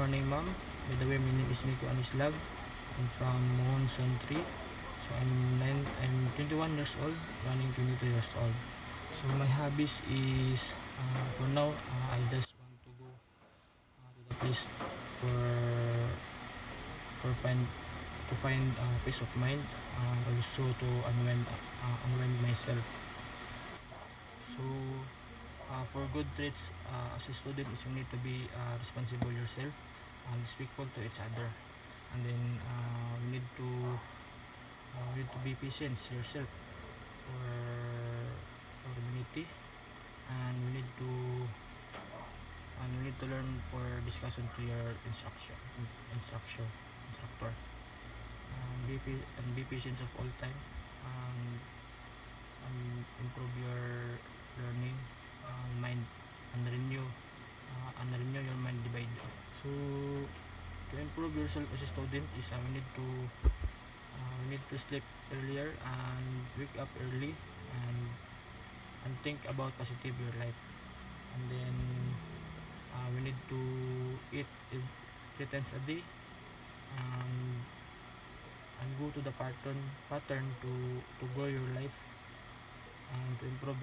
morning, ma'am. By the way, my name is Miko Anislag. I'm from Monson 3. So I'm 21 years old, running 22 years old. So my hobbies is, for now, I just want to go to the place for find peace of mind, also to unwind myself. So for good traits as a student is you need to be responsible yourself and respectful to each other, and then you need to be patient yourself for community, and you need to learn for discussion to your instructor, and be patient of all time, and improve your learning mind, and renew your mind day by day. So to improve yourself as a student is we need to sleep earlier and wake up early, and think about positive your life, and then we need to eat 3 times a day, and go to the pattern to grow your life, and to improve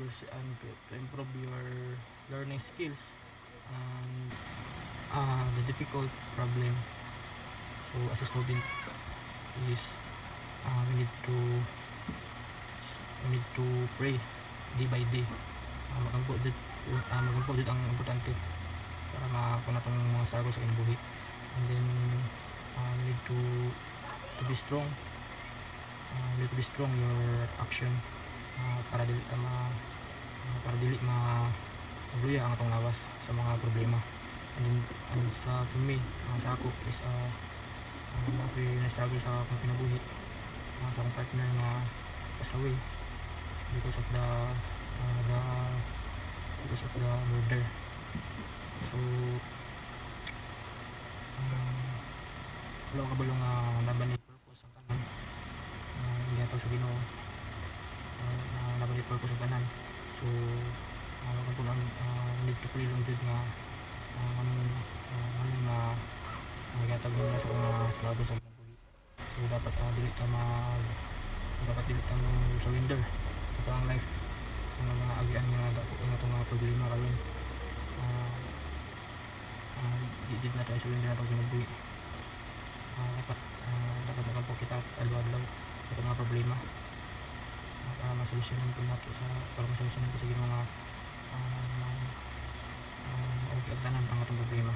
your learning skills, and the difficult problem. So as a student is we need to pray day by day. Magampo dito ang importante para makakuha natong mga struggle sa kinabuhi. And then we need to be strong. You need to be strong your action, para dili magluya ang atong lawas sa mga problema. And for me, sa ako is na-struggle sa akong kinabuhi, sa akong partner nga pass away because of the murder. So wala ka balong laban ni purpose ang tanan, ginatawag sa Ginoo, laban ni purpose ang tanan. So wala ko lang need to pray lang jud nga anong na ginatawag nila sa mga struggle sa kinabuhi. So dapat dili ta surrender sa ang life sa mga agian nga dako nga itong mga problema karon. Di na tayo surrender na itong kinabuhi. Dapat nakampo kita alwa-adlaw sa itong mga problema, para masolusyonan po nato sa mga okay at tanan ang atong problema.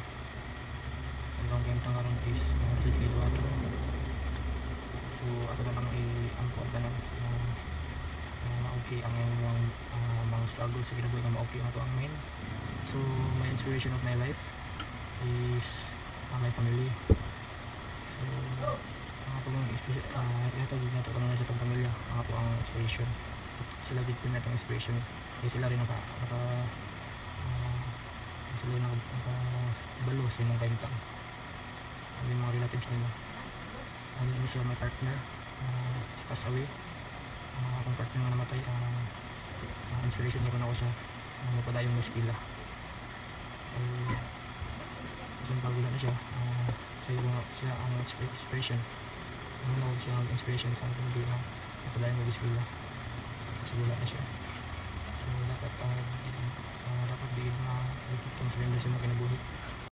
Ang kayong tangaran is message kayo ato. So ako na lang i-ampo at tanan okay ang mga struggle sa kinabuhi nga ma-okay ang ato ang main. So my inspiration of my life is my family. So ako lang ihatag din nato kanina sa itong pamilya, ako ang inspiration. Sila din po natong inspiration, kaya sila rin nakabalo sa inyong kaintang, ang mga relatives nila. Ano yun siya, my partner, si pass away, akong partner na namatay, inspiration niya ko na ako siya, mapadayong mo skila. Isang pagula na siya, siya ang inspiration. Siya ang inspiration sa akin, hindi na mapadayong mo skila. So wala na siya. So dapat di na surrender sa mga kinabuhi.